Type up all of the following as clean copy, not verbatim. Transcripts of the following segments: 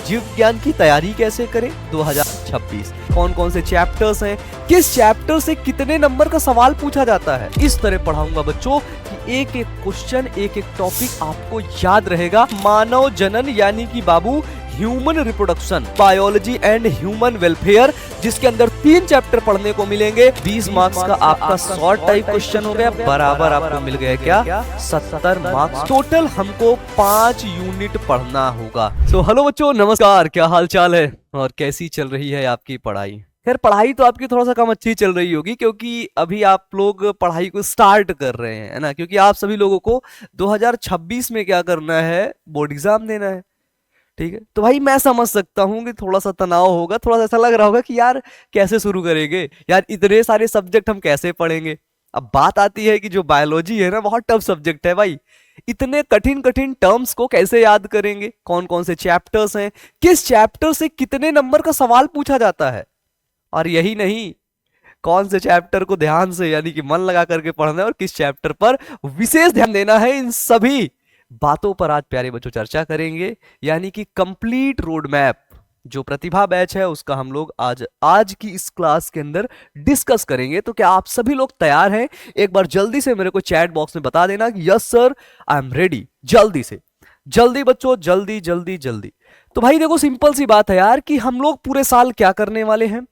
जीव विज्ञान की तैयारी कैसे करें 2026। कौन कौन से चैप्टर्स हैं, किस चैप्टर से कितने नंबर का सवाल पूछा जाता है, इस तरह पढ़ाऊंगा बच्चों कि एक एक क्वेश्चन, एक एक टॉपिक आपको याद रहेगा। मानव जनन यानी कि बाबू human reproduction, biology and human welfare, जिसके अंदर 3 चैप्टर पढ़ने को मिलेंगे। 20 मार्क्स का आपका शॉर्ट टाइप क्वेश्चन हो गया, बराबर आपको मिल गया क्या 70 मार्क्स। टोटल हमको 5 यूनिट पढ़ना होगा। सो हेलो बच्चों, नमस्कार, क्या हाल चाल है और कैसी चल रही है आपकी पढ़ाई? खैर पढ़ाई तो आपकी थोड़ा सा कम अच्छी चल रही होगी, क्योंकि अभी आप लोग पढ़ाई को स्टार्ट कर रहे हैं, है ना, क्योंकि आप सभी लोगों को 2026 में क्या करना है, बोर्ड एग्जाम देना है। ठीक है, तो भाई मैं समझ सकता हूँ कि थोड़ा सा तनाव होगा, थोड़ा सा ऐसा लग रहा होगा कि यार कैसे शुरू करेंगे, यार इतने सारे सब्जेक्ट हम कैसे पढ़ेंगे। अब बात आती है कि जो बायोलॉजी है ना, बहुत टफ सब्जेक्ट है भाई। इतने कठिन कठिन टर्म्स को कैसे याद करेंगे, कौन कौन से चैप्टर्स हैं, किस चैप्टर से कितने नंबर का सवाल पूछा जाता है, और यही नहीं कौन से चैप्टर को ध्यान से यानी कि मन लगा करके पढ़ना है और किस चैप्टर पर विशेष ध्यान देना है, इन सभी बातों पर आज प्यारे बच्चों चर्चा करेंगे। यानी कि कंप्लीट रोड मैप जो प्रतिभा बैच है उसका हम लोग आज की इस क्लास के अंदर डिस्कस करेंगे। तो क्या आप सभी लोग तैयार हैं? एक बार जल्दी से मेरे को चैट बॉक्स में बता देना कि yes sir I am ready. जल्दी से जल्दी बच्चों, जल्दी जल्दी जल्दी। तो भाई देखो, सिंपल सी बात है यार कि हम लोग पूरे साल क्या करने वाले हैं,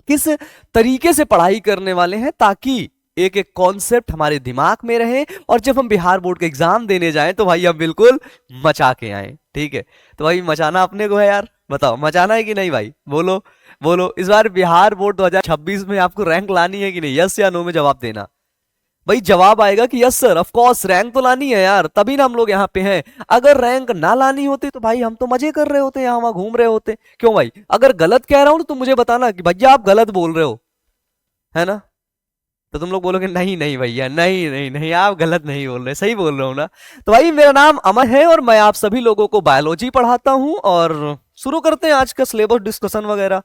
किस तरीके से पढ़ाई करने वाले हैं, ताकि एक एक कॉन्सेप्ट हमारे दिमाग में रहे और जब हम बिहार बोर्ड का एग्जाम देने जाएं तो भाई हम बिल्कुल मचा के आए। ठीक है, तो भाई मचाना अपने को है यार, बताओ मचाना है कि नहीं भाई? बोलो बोलो, इस बार बिहार बोर्ड 2026 में आपको रैंक लानी है कि नहीं? यस या नो में जवाब देना। भाई जवाब आएगा कि yes sir, of course rank तो लानी है यार, तभी ना हम लोग यहाँ पे हैं। अगर रैंक ना लानी होती तो भाई हम तो मजे कर रहे होते, यहाँ वहां घूम रहे होते। क्यों भाई? अगर गलत कह रहा हूं तो तुम मुझे बताना कि भैया आप गलत बोल रहे हो, है ना? तो तुम लोग बोलोगे नहीं नहीं भैया, नहीं नहीं नहीं, आप गलत नहीं बोल रहे, सही बोल रहे हो ना। तो भाई मेरा नाम अमन है और मैं आप सभी लोगों को बायोलॉजी पढ़ाता हूं, और शुरू करते हैं आज का सिलेबस डिस्कशन वगैरह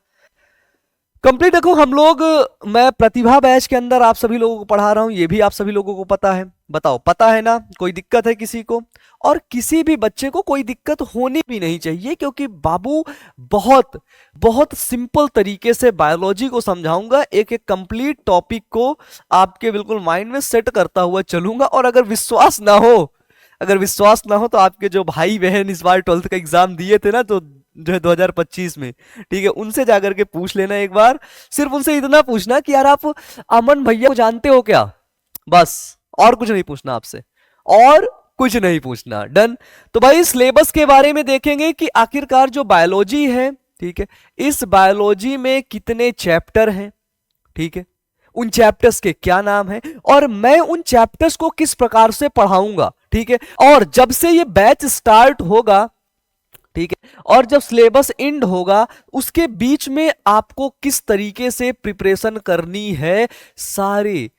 कंप्लीट। देखो हम लोग, मैं प्रतिभा बैच के अंदर आप सभी लोगों को पढ़ा रहा हूं, ये भी आप सभी लोगों को पता है। बताओ पता है ना? कोई दिक्कत है किसी को? और किसी भी बच्चे को कोई दिक्कत होनी भी नहीं चाहिए, क्योंकि बाबू बहुत बहुत सिंपल तरीके से बायोलॉजी को समझाऊंगा, एक एक कंप्लीट टॉपिक को आपके बिल्कुल माइंड में सेट करता हुआ चलूंगा। और अगर विश्वास ना हो तो आपके जो भाई बहन इस बार 12th का एग्जाम दिए थे ना, तो जो है 2025 में, ठीक है, उनसे जाकर के पूछ लेना एक बार। सिर्फ उनसे इतना पूछना कि यार आप अमन भैया को जानते हो क्या, बस, और कुछ नहीं पूछना आपसे, और कुछ नहीं पूछना। डन। तो भाई सिलेबस के बारे में देखेंगे कि आखिरकार जो बायोलॉजी है, ठीक है, इस बायोलॉजी में कितने चैप्टर हैं, ठीक है, उन चैप्टर्स के क्या नाम है, और मैं उन चैप्टर्स को किस प्रकार से पढ़ाऊंगा, ठीक है। और जब से ये बैच स्टार्ट होगा, ठीक है, और जब सिलेबस एंड होगा, उसके बीच में आपको किस तरीके से प्रिपरेशन करनी है, सारे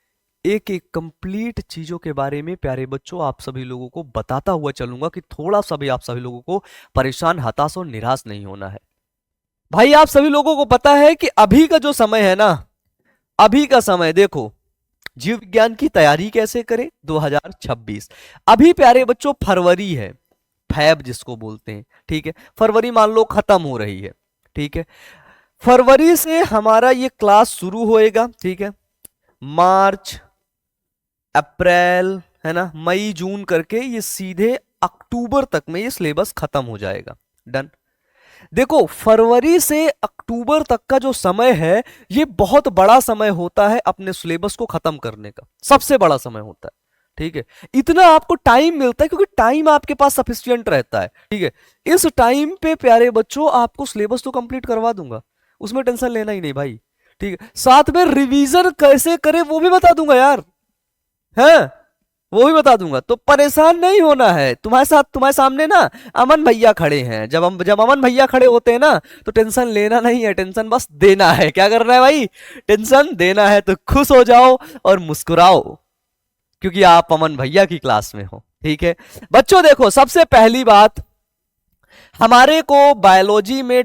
एक एक कंप्लीट चीजों के बारे में प्यारे बच्चों आप सभी लोगों को बताता हुआ चलूंगा कि थोड़ा सा भी आप सभी लोगों को परेशान, हताश और निराश नहीं होना है। भाई आप सभी लोगों को पता है कि अभी का जो समय है ना, अभी का समय देखो, जीव विज्ञान की तैयारी कैसे करें 2026। अभी प्यारे बच्चों फरवरी है, फैब जिसको बोलते हैं, ठीक है, फरवरी मान लो खत्म हो रही है, ठीक है। फरवरी से हमारा ये क्लास शुरू होएगा, ठीक है, मार्च अप्रैल, है ना, मई जून करके ये सीधे अक्टूबर तक में ये सिलेबस खत्म हो जाएगा। डन। देखो फरवरी से अक्टूबर तक का जो समय है, ये बहुत बड़ा समय होता है अपने सिलेबस को खत्म करने का, सबसे बड़ा समय होता है, ठीक है। इतना आपको टाइम मिलता है क्योंकि टाइम आपके पास सफिशिएंट रहता है, ठीक है। इस टाइम पे प्यारे बच्चों आपको सिलेबस तो कंप्लीट करवा दूंगा, उसमें टेंशन लेना ही नहीं भाई, ठीक है। साथ में रिवीजन कैसे करें वो भी बता दूंगा यार, है, वो भी बता दूंगा, तो परेशान नहीं होना है। तुम्हारे सामने ना अमन भैया खड़े हैं, जब अमन भैया खड़े होते हैं ना, तो टेंशन लेना नहीं है, टेंशन बस देना है। क्या करना है भाई? टेंशन देना है। तो खुश हो जाओ और मुस्कुराओ, क्योंकि आप अमन भैया की क्लास में हो, ठीक है। बच्चों देखो, सबसे पहली बात, हमारे को बायोलॉजी में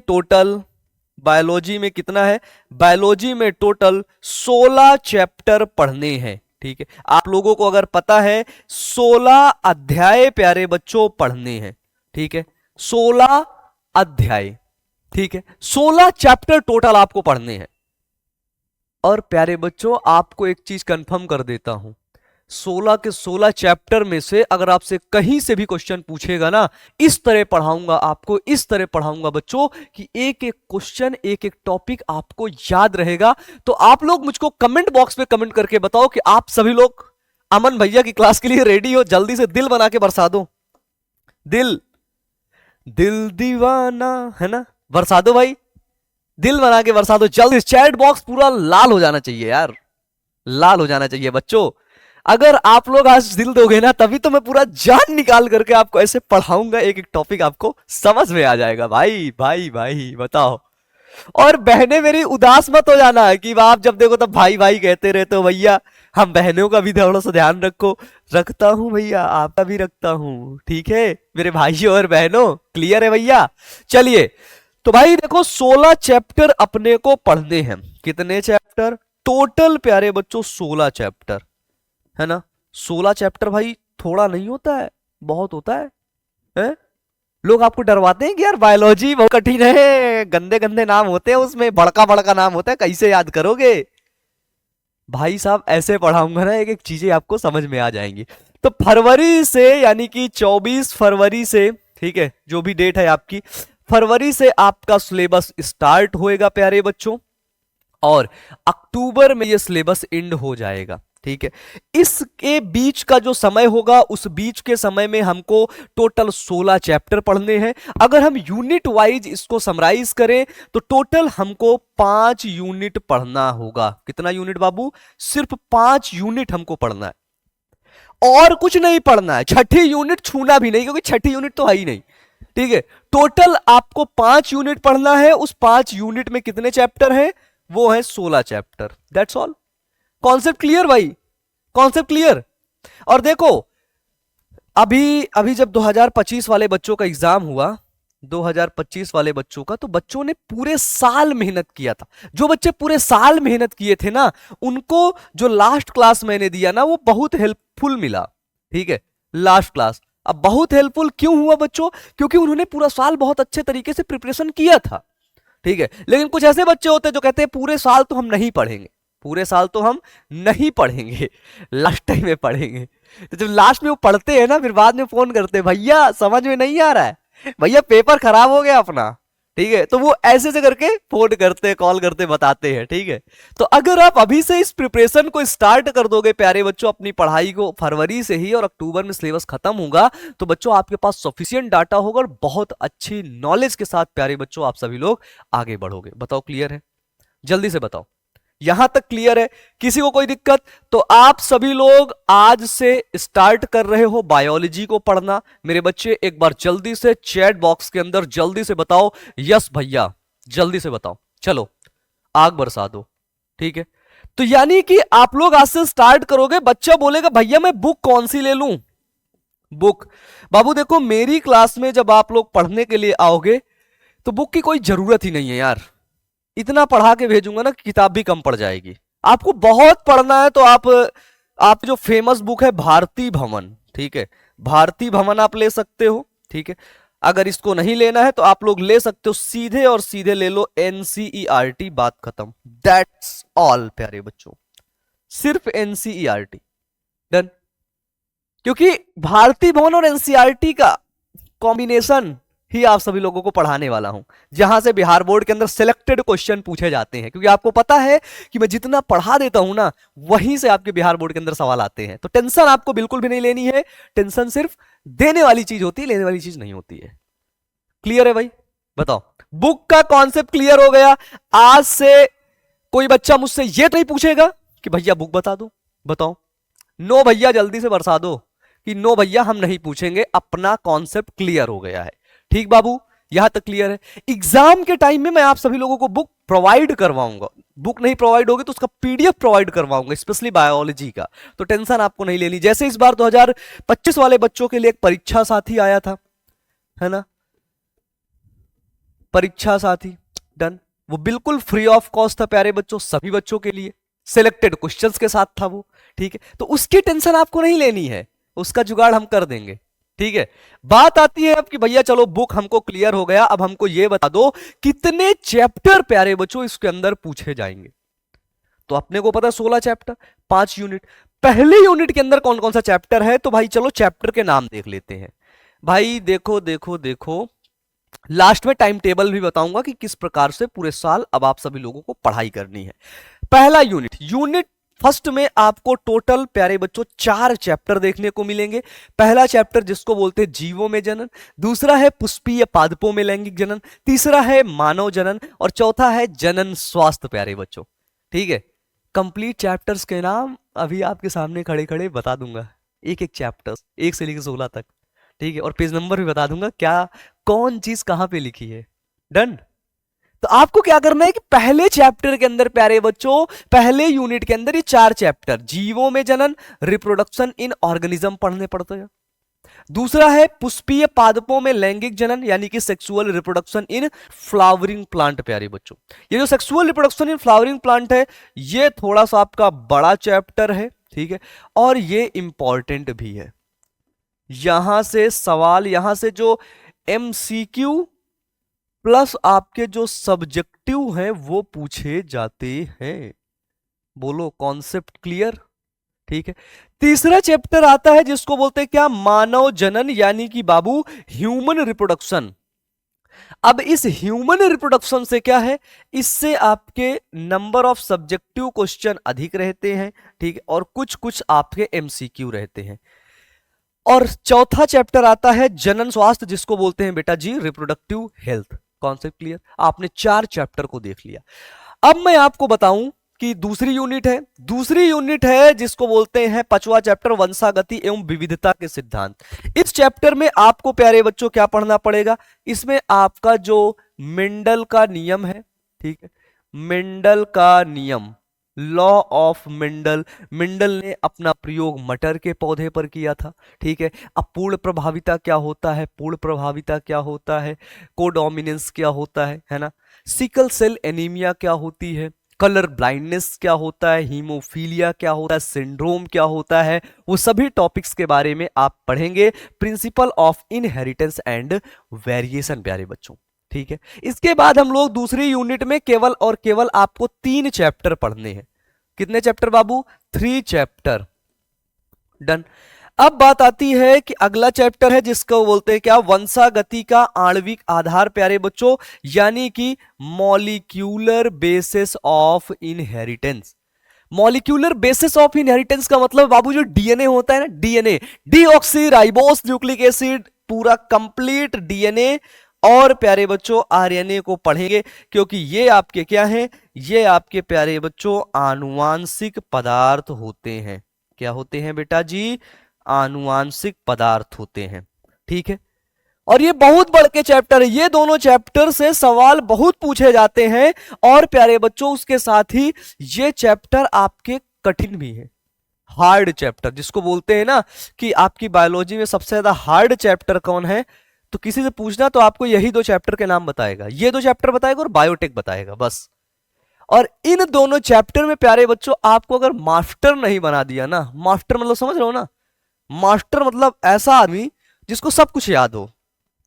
कितना है? बायोलॉजी में टोटल 16 चैप्टर पढ़ने हैं, ठीक है। आप लोगों को अगर पता है 16 अध्याय प्यारे बच्चों पढ़ने हैं, ठीक है, 16 अध्याय, ठीक है। 16 चैप्टर टोटल आपको पढ़ने हैं। और प्यारे बच्चों आपको एक चीज कंफर्म कर देता हूं, 16 के 16 चैप्टर में से अगर आपसे कहीं से भी क्वेश्चन पूछेगा ना, इस तरह पढ़ाऊंगा आपको, इस तरह पढ़ाऊंगा बच्चों कि एक एक क्वेश्चन, एक एक टॉपिक आपको याद रहेगा। तो आप लोग मुझको कमेंट बॉक्स में कमेंट करके बताओ कि आप सभी लोग अमन भैया की क्लास के लिए रेडी हो। जल्दी से दिल बना के बरसा दो, दिल, दिल दीवाना, है ना, बरसा दो भाई, दिल बना के बरसा दो जल्दी। चैट बॉक्स पूरा लाल हो जाना चाहिए यार, लाल हो जाना चाहिए बच्चों। अगर आप लोग आज दिल दोगे ना, तभी तो मैं पूरा जान निकाल करके आपको ऐसे पढ़ाऊंगा, एक एक टॉपिक आपको समझ में आ जाएगा। भाई भाई भाई बताओ। और बहनें मेरी उदास मत हो जाना है कि आप जब देखो तब भाई भाई कहते रहते हो। भैया हम बहनों का भी थोड़ा सा ध्यान रखो। रखता हूं भैया, आपका भी रखता हूं, ठीक है मेरे भाइयों और बहनों, क्लियर है भैया। चलिए तो भाई देखो 16 चैप्टर अपने को पढ़ने हैं। कितने चैप्टर टोटल प्यारे बच्चों? 16 चैप्टर, है ना। 16 चैप्टर भाई थोड़ा नहीं होता है, बहुत होता है? लोग आपको डरवाते हैं कि यार बायोलॉजी बहुत कठिन है, गंदे गंदे नाम होते हैं उसमें, बड़का बड़का नाम होता है, कैसे याद करोगे? भाई साहब ऐसे पढ़ाऊंगा ना, एक एक चीजें आपको समझ में आ जाएंगी। तो फरवरी से, यानी कि 24 फरवरी से, ठीक है, जो भी डेट है आपकी, फरवरी से आपका सिलेबस स्टार्ट होएगा प्यारे बच्चों, और अक्टूबर में ये सिलेबस एंड हो जाएगा, ठीक है। इसके बीच का जो समय होगा, उस बीच के समय में हमको टोटल 16 चैप्टर पढ़ने हैं। अगर हम यूनिट वाइज इसको समराइज करें तो टोटल हमको 5 यूनिट पढ़ना होगा। कितना यूनिट बाबू? सिर्फ 5 यूनिट हमको पढ़ना है और कुछ नहीं पढ़ना है। छठी यूनिट छूना भी नहीं, क्योंकि छठी यूनिट तो है ही नहीं, ठीक है। टोटल आपको 5 यूनिट पढ़ना है। उस 5 यूनिट में कितने चैप्टर हैं? वो है 16 chapter, that's all. Concept clear भाई? Concept clear? और देखो अभी जब 2025 वाले बच्चों का एग्जाम हुआ, 2025 वाले बच्चों का, तो बच्चों ने पूरे साल मेहनत किया था। जो बच्चे पूरे साल मेहनत किए थे ना, उनको जो लास्ट क्लास मैंने दिया ना, वो बहुत हेल्पफुल मिला, ठीक है। लास्ट क्लास अब बहुत हेल्पफुल क्यों हुआ बच्चों? क्योंकि उन्होंने पूरा साल बहुत अच्छे तरीके से प्रिपरेशन किया था, ठीक है। लेकिन कुछ ऐसे बच्चे होते हैं जो कहते हैं पूरे साल तो हम नहीं पढ़ेंगे, पूरे साल तो हम नहीं पढ़ेंगे, लास्ट टाइम में पढ़ेंगे। तो जब लास्ट में वो पढ़ते हैं ना, फिर बाद में फोन करते हैं, भैया समझ में नहीं आ रहा है, भैया पेपर खराब हो गया अपना, ठीक है। तो वो ऐसे से करके फोन करते, कॉल करते, बताते हैं, ठीक है। तो अगर आप अभी से इस प्रिपरेशन को स्टार्ट कर दोगे प्यारे बच्चों, अपनी पढ़ाई को फरवरी से ही, और अक्टूबर में सिलेबस खत्म होगा, तो बच्चों आपके पास सफिशिएंट डाटा होगा और बहुत अच्छी नॉलेज के साथ प्यारे बच्चों आप सभी लोग आगे बढ़ोगे। बताओ क्लियर है? जल्दी से बताओ, यहां तक क्लियर है? किसी को कोई दिक्कत? तो आप सभी लोग आज से स्टार्ट कर रहे हो बायोलॉजी को पढ़ना। मेरे बच्चे एक बार जल्दी से चैट बॉक्स के अंदर जल्दी से बताओ, यस भैया, जल्दी से बताओ, चलो आग बरसा दो, ठीक है। तो यानी कि आप लोग आज से स्टार्ट करोगे। बच्चा बोलेगा भैया मैं बुक कौन सी ले लूं? बुक बाबू देखो, मेरी क्लास में जब आप लोग पढ़ने के लिए आओगे तो बुक की कोई जरूरत ही नहीं है यार। इतना पढ़ा के भेजूंगा ना, किताब भी कम पड़ जाएगी। आपको बहुत पढ़ना है तो आप जो फेमस बुक है भारती भवन, ठीक है, भारती भवन आप ले सकते हो, ठीक है। अगर इसको नहीं लेना है तो आप लोग ले सकते हो सीधे और सीधे ले लो एनसीईआरटी, बात खत्म, दैट्स ऑल प्यारे बच्चों, सिर्फ एनसीईआरटी, डन। क्योंकि भारती भवन और एनसीईआरटी का कॉम्बिनेशन ही आप सभी लोगों को पढ़ाने वाला हूं, जहां से बिहार बोर्ड के अंदर सिलेक्टेड क्वेश्चन पूछे जाते हैं। क्योंकि आपको पता है कि मैं जितना पढ़ा देता हूं ना, वहीं से आपके बिहार बोर्ड के अंदर सवाल आते हैं। तो टेंशन आपको बिल्कुल भी नहीं लेनी है। टेंशन सिर्फ देने वाली चीज होती है, लेने वाली चीज नहीं होती है। क्लियर है भाई? बताओ, बुक का कॉन्सेप्ट क्लियर हो गया। आज से कोई बच्चा मुझसे यह नहीं पूछेगा कि भैया बुक बता दो, बताओ। नो भैया, जल्दी से बरसा दो कि नो भैया हम नहीं पूछेंगे, अपना कॉन्सेप्ट क्लियर हो गया है। ठीक बाबू, यहां तक क्लियर है? एग्जाम के टाइम में मैं आप सभी लोगों को बुक प्रोवाइड करवाऊंगा। बुक नहीं प्रोवाइड होगी तो उसका पीडीएफ प्रोवाइड करवाऊंगा, स्पेशली बायोलॉजी का। तो टेंशन आपको नहीं लेनी। जैसे इस बार 2025 वाले बच्चों के लिए एक परीक्षा साथी आया था, है ना, परीक्षा साथी, डन। वो बिल्कुल फ्री ऑफ कॉस्ट था प्यारे बच्चों, सभी बच्चों के लिए, सिलेक्टेड क्वेश्चंस के साथ था वो, ठीक है। तो उसकी टेंशन आपको नहीं लेनी है, उसका जुगाड़ हम कर देंगे। ठीक है, बात आती है अब कि भैया चलो बुक हमको क्लियर हो गया, अब हमको ये बता दो कितने चैप्टर प्यारे बच्चों इसके अंदर पूछे जाएंगे। तो अपने को पता है 16 चैप्टर, 5 यूनिट। पहले यूनिट के अंदर कौन कौन सा चैप्टर है, तो भाई चलो चैप्टर के नाम देख लेते हैं। भाई देखो देखो देखो, लास्ट में टाइम टेबल भी बताऊंगा कि किस प्रकार से पूरे साल अब आप सभी लोगों को पढ़ाई करनी है। पहला यूनिट, यूनिट फर्स्ट में आपको टोटल प्यारे बच्चों 4 चैप्टर देखने को मिलेंगे। पहला चैप्टर जिसको बोलते हैं जीवों में जनन, दूसरा है पुष्पीय पादपों में लैंगिक जनन, तीसरा है मानव जनन और चौथा है जनन स्वास्थ्य प्यारे बच्चों। ठीक है, कंप्लीट चैप्टर्स के नाम अभी आपके सामने खड़े खड़े बता दूंगा, एक एक चैप्टर 1 से लेकर 16 तक। ठीक है, और पेज नंबर भी बता दूंगा क्या कौन चीज कहां पे लिखी है। डन। तो आपको क्या करना है कि पहले चैप्टर के अंदर प्यारे बच्चों, पहले यूनिट के अंदर ये 4 चैप्टर, जीवों में जनन, रिप्रोडक्शन इन ऑर्गेनिज्म पढ़ने पड़ते हैं। दूसरा है पुष्पीय पादपों में लैंगिक जनन यानी कि sexual reproduction in flowering plant प्यारे बच्चों। ये जो sexual reproduction in flowering plant है, ये थोड़ा सा आपका बड़ा चैप्टर है। ठीक है, और ये इंपॉर्टेंट भी है। यहां से सवाल, यहां से जो एमसीक्यू प्लस आपके जो सब्जेक्टिव हैं वो पूछे जाते हैं। बोलो कॉन्सेप्ट क्लियर। ठीक है, तीसरा चैप्टर आता है जिसको बोलते हैं क्या, मानव जनन यानी कि बाबू ह्यूमन रिप्रोडक्शन। अब इस ह्यूमन रिप्रोडक्शन से क्या है, इससे आपके नंबर ऑफ सब्जेक्टिव क्वेश्चन अधिक रहते हैं। ठीक है, और कुछ कुछ आपके एमसीक्यू रहते हैं। और चौथा चैप्टर आता है जनन स्वास्थ्य जिसको बोलते हैं बेटा जी रिप्रोडक्टिव हेल्थ। कॉन्सेप्ट क्लियर, आपने 4 चैप्टर को देख लिया। अब मैं आपको बताऊं कि दूसरी यूनिट है जिसको बोलते हैं 5वां चैप्टर वंशागति एवं विविधता के सिद्धांत। इस चैप्टर में आपको प्यारे बच्चों क्या पढ़ना पड़ेगा, इसमें आपका जो मेंडल का नियम है, ठीक है, मेंडल का नियम, लॉ ऑफ मेंडल, मेंडल ने अपना प्रयोग मटर के पौधे पर किया था। ठीक है, अब पूर्ण प्रभाविता क्या होता है, पूर्ण प्रभाविता क्या होता है, कोडोमिनेंस क्या होता है ना, सिकल सेल एनीमिया क्या होती है, कलर ब्लाइंडनेस क्या होता है, हीमोफीलिया क्या होता है, सिंड्रोम क्या होता है, वो सभी टॉपिक्स के बारे में आप पढ़ेंगे। Principle of inheritance and variation प्यारे बच्चों। ठीक है, इसके बाद हम लोग दूसरी यूनिट में केवल और केवल आपको 3 चैप्टर पढ़ने हैं। कितने चैप्टर बाबू, 3 चैप्टर। डन। अब बात आती है कि अगला चैप्टर है जिसको बोलते हैं क्या, वंशागति का आणविक आधार प्यारे बच्चों, यानी कि molecular basis of inheritance. Molecular basis of inheritance का मतलब बाबू जो डीएनए होता है ना, DNA deoxy ribose nucleic acid, पूरा कंप्लीट डीएनए और प्यारे बच्चों आरएनए को पढ़ेंगे, क्योंकि ये आपके क्या हैं, ये आपके प्यारे बच्चों आनुवांशिक पदार्थ होते हैं। क्या होते हैं बेटा जी, आनुवांशिक पदार्थ होते हैं। ठीक है, और ये बहुत बड़े के चैप्टर है, ये दोनों चैप्टर से सवाल बहुत पूछे जाते हैं। और प्यारे बच्चों उसके साथ ही ये चैप्टर आपके कठिन भी है, हार्ड चैप्टर, जिसको बोलते हैं ना कि आपकी बायोलॉजी में सबसे ज्यादा हार्ड चैप्टर कौन है, तो किसी से पूछना तो आपको यही 2 चैप्टर के नाम बताएगा, ये 2 चैप्टर बताएगा और बायोटेक बताएगा बस। और इन दोनों चैप्टर में प्यारे बच्चों आपको अगर मास्टर नहीं बना दिया ना, मास्टर मतलब समझ रहे हो ना, मास्टर मतलब ऐसा आदमी जिसको सब कुछ याद हो।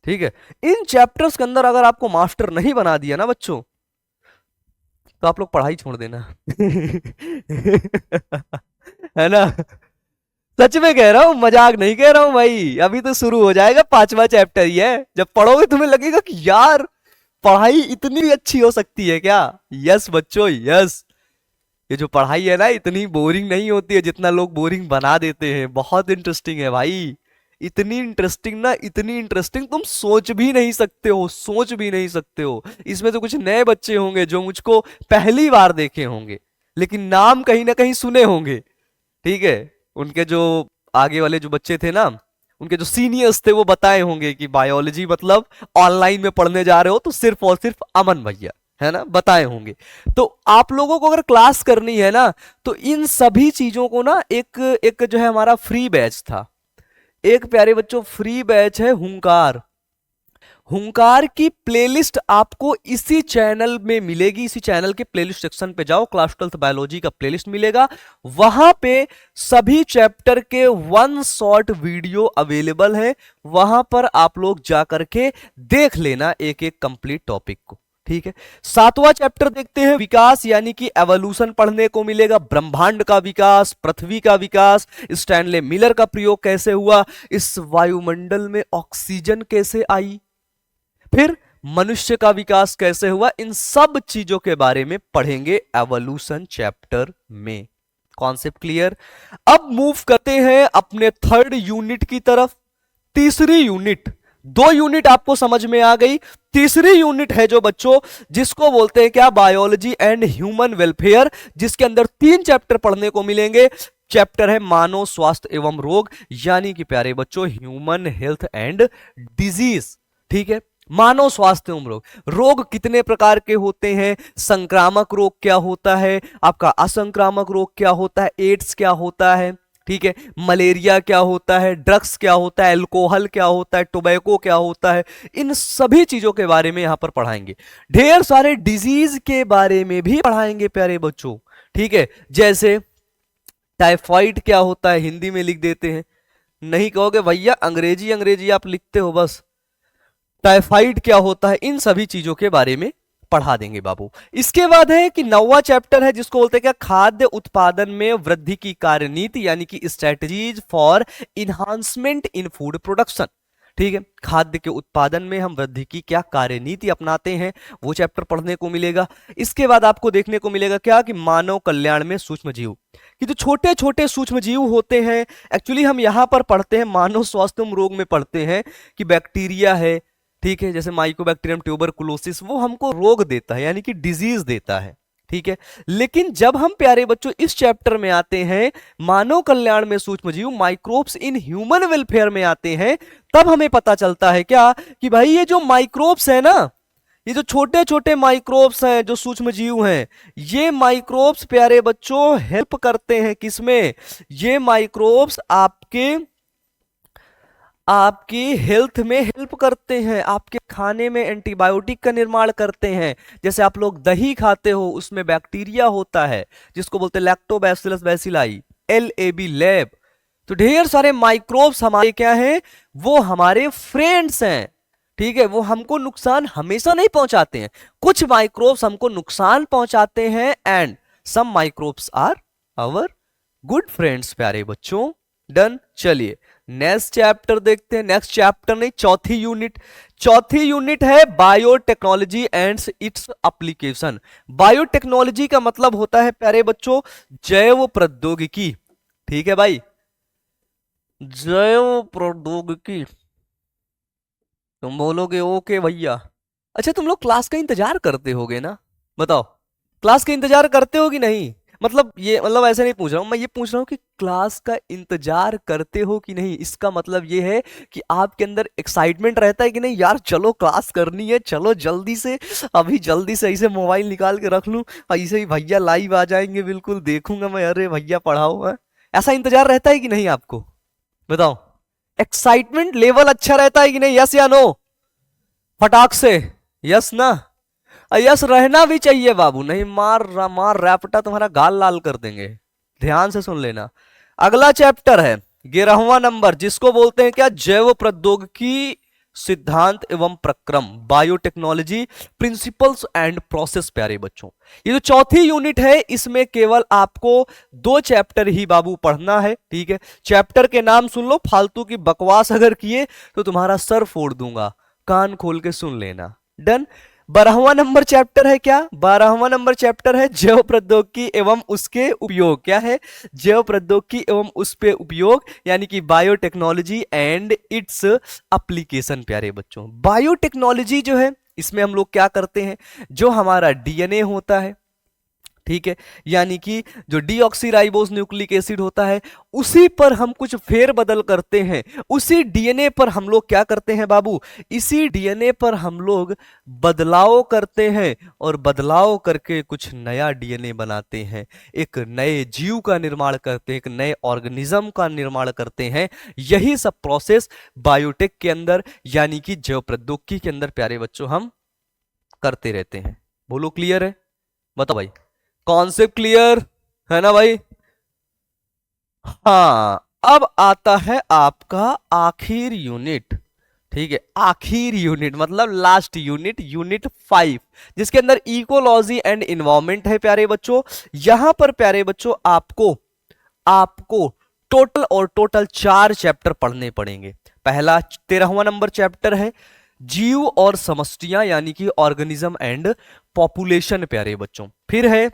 ठीक है, इन चैप्टर्स के अंदर अगर आपको मास्टर नहीं बना दिया ना बच्चों, तो आप लोग पढ़ाई छोड़ देना है ना, सच में कह रहा हूं, मजाक नहीं कह रहा हूं भाई। अभी तो शुरू हो जाएगा, 5वां चैप्टर ही है, जब पढ़ोगे तुम्हें लगेगा कि यार पढ़ाई इतनी अच्छी हो सकती है क्या। यस बच्चों यस, ये जो पढ़ाई है ना इतनी बोरिंग नहीं होती है जितना लोग बोरिंग बना देते हैं, बहुत इंटरेस्टिंग है भाई। इतनी इंटरेस्टिंग ना, इतनी इंटरेस्टिंग तुम सोच भी नहीं सकते हो, सोच भी नहीं सकते हो। इसमें तो कुछ नए बच्चे होंगे जो मुझको पहली बार देखे होंगे, लेकिन नाम कहीं ना कहीं सुने होंगे। ठीक है, उनके जो आगे वाले जो बच्चे थे ना, उनके जो सीनियर्स थे वो बताए होंगे कि बायोलॉजी मतलब ऑनलाइन में पढ़ने जा रहे हो तो सिर्फ और सिर्फ अमन भैया, है ना, बताए होंगे। तो आप लोगों को अगर क्लास करनी है ना, तो इन सभी चीजों को ना एक जो है हमारा फ्री बैच था, एक प्यारे बच्चों फ्री बैच है हुंकार। हुंकार की प्लेलिस्ट आपको इसी चैनल में मिलेगी। इसी चैनल के प्लेलिस्ट सेक्शन पे जाओ, क्लास 12th बायोलॉजी का प्लेलिस्ट मिलेगा, वहां पे सभी चैप्टर के वन शॉर्ट वीडियो अवेलेबल है। वहां पर आप लोग जाकर के देख लेना एक एक कंप्लीट टॉपिक को, ठीक है। 7वां चैप्टर देखते हैं, विकास यानी कि एवोल्यूशन पढ़ने को मिलेगा। ब्रह्मांड का विकास, पृथ्वी का विकास, स्टैनले मिलर का प्रयोग कैसे हुआ, इस वायुमंडल में ऑक्सीजन कैसे आई, फिर मनुष्य का विकास कैसे हुआ, इन सब चीजों के बारे में पढ़ेंगे एवोल्यूशन चैप्टर में। Concept clear. अब मूव करते हैं अपने थर्ड यूनिट की तरफ। तीसरी यूनिट, 2 यूनिट आपको समझ में आ गई। तीसरी यूनिट है जो बच्चों, जिसको बोलते हैं क्या, बायोलॉजी एंड ह्यूमन वेलफेयर, जिसके अंदर 3 चैप्टर पढ़ने को मिलेंगे। चैप्टर है मानव स्वास्थ्य एवं रोग, यानी कि प्यारे बच्चों ह्यूमन हेल्थ एंड डिजीज, ठीक है। मानव स्वास्थ्य एवं रोग, रोग कितने प्रकार के होते हैं, संक्रामक रोग क्या होता है, आपका असंक्रामक रोग क्या होता है, एड्स क्या होता है, ठीक है, मलेरिया क्या होता है, ड्रग्स क्या होता है, अल्कोहल क्या होता है, टोबैको क्या होता है, इन सभी चीजों के बारे में यहां पर पढ़ाएंगे। ढेर सारे डिजीज के बारे में भी पढ़ाएंगे प्यारे बच्चों, ठीक है। जैसे टाइफाइड क्या होता है, हिंदी में लिख देते हैं, नहीं कहोगे भैया अंग्रेजी अंग्रेजी आप लिखते हो बस। टाइफाइड क्या होता है, इन सभी चीजों के बारे में पढ़ा देंगे बाबू। इसके बाद है कि 9वां चैप्टर है, जिसको बोलते हैं क्या, खाद्य उत्पादन में वृद्धि की कार्यनीति, यानी कि strategies for enhancement in food production, ठीक है। खाद्य के उत्पादन में हम वृद्धि की क्या कार्यनीति अपनाते हैं, वो चैप्टर पढ़ने को मिलेगा। इसके बाद आपको देखने को मिलेगा क्या, कि मानव कल्याण में सूक्ष्म जीव, कि जो छोटे छोटे सूक्ष्म जीव होते हैं, एक्चुअली हम यहां पर पढ़ते हैं मानव स्वास्थ्य एवं रोग में पढ़ते हैं कि बैक्टीरिया है, ठीक है, जैसे माइकोबैक्टीरियम ट्यूबरकुलोसिस, वो हमको रोग देता है, यानी कि डिजीज देता है, ठीक है। लेकिन जब हम प्यारे बच्चों इस चैप्टर में आते हैं, मानव कल्याण में सूक्ष्म जीव, माइक्रोब्स इन ह्यूमन वेलफेयर में आते हैं, तब हमें पता चलता है क्या, कि भाई ये जो माइक्रोब्स है ना, ये जो छोटे छोटे माइक्रोब्स हैं, जो सूक्ष्म जीव हैं, ये माइक्रोब्स प्यारे बच्चों हेल्प करते हैं किसमें, ये माइक्रोब्स आपकी हेल्थ में हेल्प करते हैं, आपके खाने में एंटीबायोटिक का निर्माण करते हैं। जैसे आप लोग दही खाते हो, उसमें बैक्टीरिया होता है जिसको बोलते हैं लैक्टोबैसिलस बैसिलाई, LAB लैब। तो ढेर सारे माइक्रोब्स हमारे क्या हैं, वो हमारे फ्रेंड्स हैं, ठीक है। वो हमको नुकसान हमेशा नहीं पहुंचाते हैं, कुछ माइक्रोब्स हमको नुकसान पहुंचाते हैं, and some microbes are our good friends प्यारे बच्चों। डन। चलिए नेक्स्ट चैप्टर देखते हैं। नेक्स्ट चैप्टर नहीं, चौथी यूनिट। चौथी यूनिट है biotechnology and its application. Biotechnology का मतलब होता है प्यारे बच्चों जैव प्रौद्योगिकी, ठीक है भाई, जैव प्रौद्योगिकी। तुम बोलोगे ओके भैया। अच्छा तुम लोग क्लास का इंतजार करते होगे ना, बताओ क्लास का इंतजार करते हो कि नहीं, मतलब ऐसे नहीं पूछ रहा हूं मैं, ये पूछ रहा हूं कि क्लास का इंतजार करते हो कि नहीं। इसका मतलब ये है कि आपके अंदर एक्साइटमेंट रहता है कि नहीं, यार चलो क्लास करनी है, चलो जल्दी से, अभी जल्दी से ऐसे मोबाइल निकाल के रख लूं, ऐसे ही भैया लाइव आ जाएंगे, बिल्कुल देखूंगा मैं, अरे भैया पढ़ाओ है। ऐसा इंतजार रहता है कि नहीं आपको, बताओ। एक्साइटमेंट लेवल अच्छा रहता है कि नहीं, यस या नो, फटाक से यस ना। यस रहना भी चाहिए बाबू, नहीं मार रैपटा तुम्हारा गाल लाल कर देंगे। ध्यान से सुन लेना। अगला चैप्टर है 11वां नंबर, जिसको बोलते हैं क्या, जैव प्रौद्योगिकी सिद्धांत एवं प्रक्रम, बायोटेक्नोलॉजी प्रिंसिपल्स एंड प्रोसेस। प्यारे बच्चों ये जो चौथी यूनिट है, इसमें केवल आपको 2 चैप्टर ही बाबू पढ़ना है, ठीक है। चैप्टर के नाम सुन लो, फालतू की बकवास अगर किए तो तुम्हारा सर फोड़ दूंगा, कान खोल के सुन लेना। डन। 12वां नंबर चैप्टर है क्या, 12वां नंबर चैप्टर है जैव प्रौद्योगिकी एवं उसके उपयोग। क्या है, जैव प्रौद्योगिकी एवं उस पे उपयोग, यानी कि बायोटेक्नोलॉजी एंड इट्स एप्लीकेशन। प्यारे बच्चों बायोटेक्नोलॉजी जो है, इसमें हम लोग क्या करते हैं, जो हमारा DNA होता है, ठीक है, यानी कि जो डीऑक्सीराइबोस न्यूक्लिक एसिड होता है उसी पर हम कुछ फेर बदल करते हैं, उसी डीएनए पर हम लोग क्या करते हैं बाबू, इसी डीएनए पर हम लोग बदलाव करते हैं और बदलाव करके कुछ नया डीएनए बनाते हैं, एक नए जीव का निर्माण करते हैं, एक नए ऑर्गेनिज्म का निर्माण करते हैं। यही सब प्रोसेस बायोटेक के अंदर यानी कि जैव प्रौद्योगिकी के अंदर प्यारे बच्चों हम करते रहते हैं। बोलो क्लियर है? बताओ भाई, कॉन्सेप्ट क्लियर है ना भाई? हाँ, अब आता है आपका आखिर यूनिट। ठीक है, आखिर यूनिट मतलब लास्ट यूनिट, यूनिट 5, जिसके अंदर इकोलॉजी एंड इन्वायरमेंट है प्यारे बच्चों। यहां पर प्यारे बच्चों आपको आपको टोटल और टोटल 4 चैप्टर पढ़ने पड़ेंगे। पहला 13वां नंबर चैप्टर है जीव और समष्टियां यानी कि ऑर्गेनिज्म एंड पॉपुलेशन प्यारे बच्चों। फिर है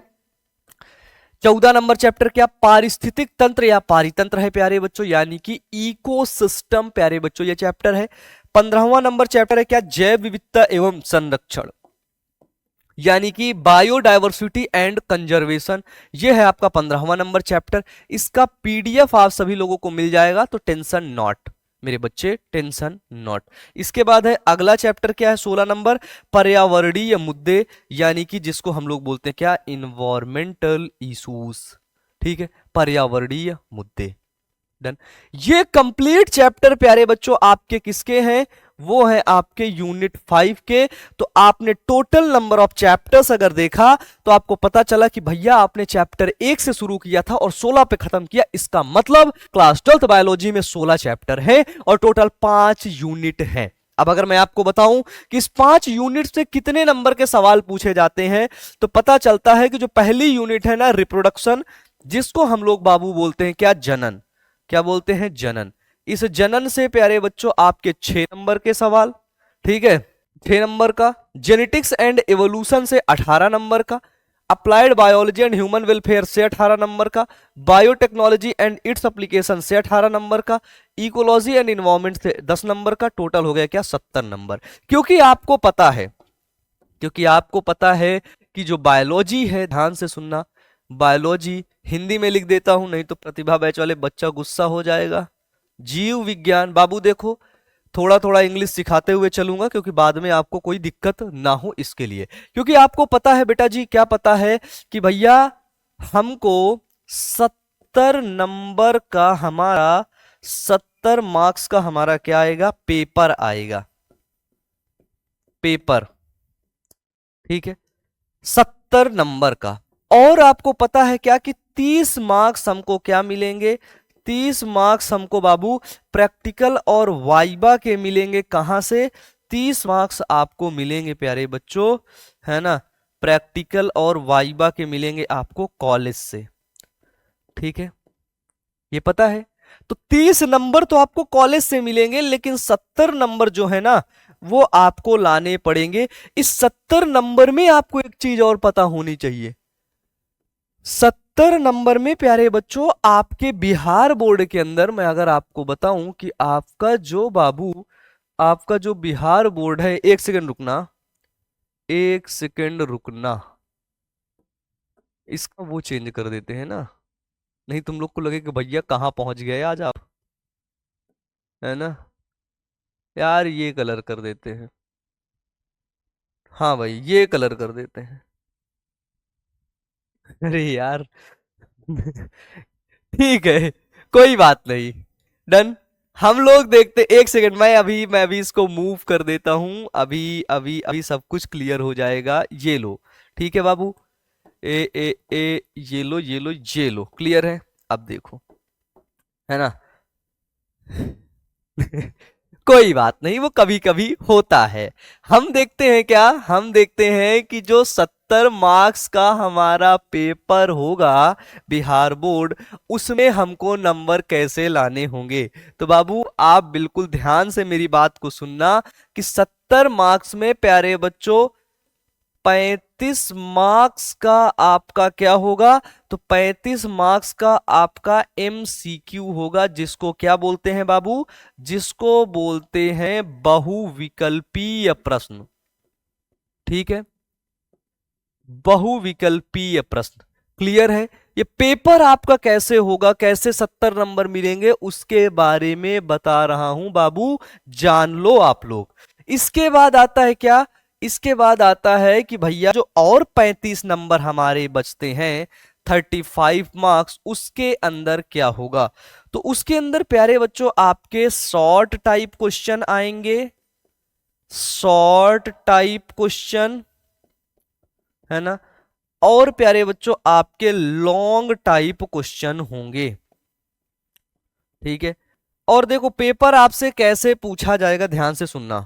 14 नंबर चैप्टर क्या, पारिस्थितिक तंत्र या पारितंत्र है प्यारे बच्चों, यानी कि इकोसिस्टम प्यारे बच्चों ये चैप्टर है। 15वां नंबर चैप्टर है क्या, जैव विविधता एवं संरक्षण यानी कि बायोडायवर्सिटी एंड कंजर्वेशन, ये है आपका 15वां नंबर चैप्टर। इसका पीडीएफ आप सभी लोगों को मिल जाएगा, तो टेंशन नॉट मेरे बच्चे, टेंशन नॉट। इसके बाद है अगला चैप्टर क्या है 16 नंबर, पर्यावरणीय मुद्दे यानी कि जिसको हम लोग बोलते हैं क्या, इन्वायरमेंटल इश्यूज। ठीक है, पर्यावरणीय मुद्दे। डन। ये कंप्लीट चैप्टर प्यारे बच्चों आपके किसके हैं, वो है आपके यूनिट 5 के। तो आपने टोटल नंबर ऑफ चैप्टर्स अगर देखा तो आपको पता चला कि भैया आपने चैप्टर 1 से शुरू किया था और 16 पे खत्म किया। इसका मतलब क्लास 12th बायोलॉजी में 16 चैप्टर है और टोटल 5 यूनिट है। अब अगर मैं आपको बताऊं कि इस 5 यूनिट से कितने नंबर के सवाल पूछे जाते हैं, तो पता चलता है कि जो पहली यूनिट है ना, रिप्रोडक्शन, जिसको हम लोग बाबू बोलते हैं क्या, जनन। क्या बोलते हैं, जनन। इस जनन से प्यारे बच्चों आपके 6 नंबर के सवाल। ठीक है, 6 नंबर का। जेनेटिक्स एंड एवोल्यूशन से 18 नंबर का। Applied biology and human welfare से 18 नंबर का। बायोटेक्नोलॉजी एंड इट्स एप्लीकेशन से 18 नंबर का। इकोलॉजी एंड इन्वायरमेंट से 10 नंबर का। टोटल हो गया क्या, 70 नंबर। क्योंकि आपको पता है कि जो बायोलॉजी है, ध्यान से सुनना, बायोलॉजी हिंदी में लिख देता हूं नहीं तो प्रतिभा बैच वाले बच्चा गुस्सा हो जाएगा। जीव विज्ञान बाबू देखो, थोड़ा थोड़ा इंग्लिश सिखाते हुए चलूंगा क्योंकि बाद में आपको कोई दिक्कत ना हो इसके लिए। क्योंकि आपको पता है बेटा जी, क्या पता है कि भैया हमको 70 नंबर का हमारा 70 मार्क्स का हमारा क्या आएगा, पेपर आएगा, पेपर। ठीक है, 70 नंबर का। और आपको पता है क्या कि 30 मार्क्स हमको क्या मिलेंगे, 30 मार्क्स हमको बाबू प्रैक्टिकल और वाइबा के मिलेंगे। कहां से, 30 मार्क्स आपको मिलेंगे प्यारे बच्चों, है ना, प्रैक्टिकल और वाइबा के मिलेंगे आपको कॉलेज से। ठीक है, ये पता है। तो 30 नंबर तो आपको कॉलेज से मिलेंगे, लेकिन 70 नंबर जो है ना वो आपको लाने पड़ेंगे। इस 70 नंबर में आपको एक चीज और पता होनी चाहिए, 70 नंबर में प्यारे बच्चों आपके बिहार बोर्ड के अंदर मैं अगर आपको बताऊं कि आपका जो बाबू, आपका जो बिहार बोर्ड है, एक सेकंड रुकना, एक सेकंड रुकना, इसका वो चेंज कर देते हैं ना, नहीं तुम लोग को लगे कि भैया कहाँ पहुंच गए आज आप, है ना यार, ये कलर कर देते हैं। हाँ भाई, ये कलर कर देते हैं। अरे यार ठीक है, कोई बात नहीं। डन। हम लोग देखते, एक सेकंड, मैं अभी इसको मूव कर देता हूं, अभी अभी अभी सब कुछ क्लियर हो जाएगा। ये लो, ठीक है बाबू, ए ये लो ये लो ये लो, क्लियर है। अब देखो, है ना कोई बात नहीं, वो कभी कभी होता है। हम देखते हैं क्या, हम देखते हैं कि जो 70 मार्क्स का हमारा पेपर होगा बिहार बोर्ड, उसमें हमको नंबर कैसे लाने होंगे। तो बाबू आप बिल्कुल ध्यान से मेरी बात को सुनना कि 70 मार्क्स में प्यारे बच्चों 35 मार्क्स का आपका क्या होगा, तो 35 मार्क्स का आपका एमसीक्यू होगा, जिसको क्या बोलते हैं बाबू, जिसको बोलते हैं बहुविकल्पीय प्रश्न। ठीक है, बहुविकल्पीय प्रश्न। क्लियर है? ये पेपर आपका कैसे होगा, कैसे 70 नंबर मिलेंगे, उसके बारे में बता रहा हूं बाबू, जान लो आप लोग। इसके बाद आता है क्या? इसके बाद आता है कि भैया जो और 35 नंबर हमारे बचते हैं, 35 मार्क्स, उसके अंदर क्या होगा? तो उसके अंदर प्यारे बच्चों आपके शॉर्ट टाइप क्वेश्चन आएंगे, शॉर्ट टाइप क्वेश्चन, है ना, और प्यारे बच्चों आपके लॉन्ग टाइप क्वेश्चन होंगे। ठीक है? और देखो पेपर आपसे कैसे पूछा जाएगा, ध्यान से सुनना।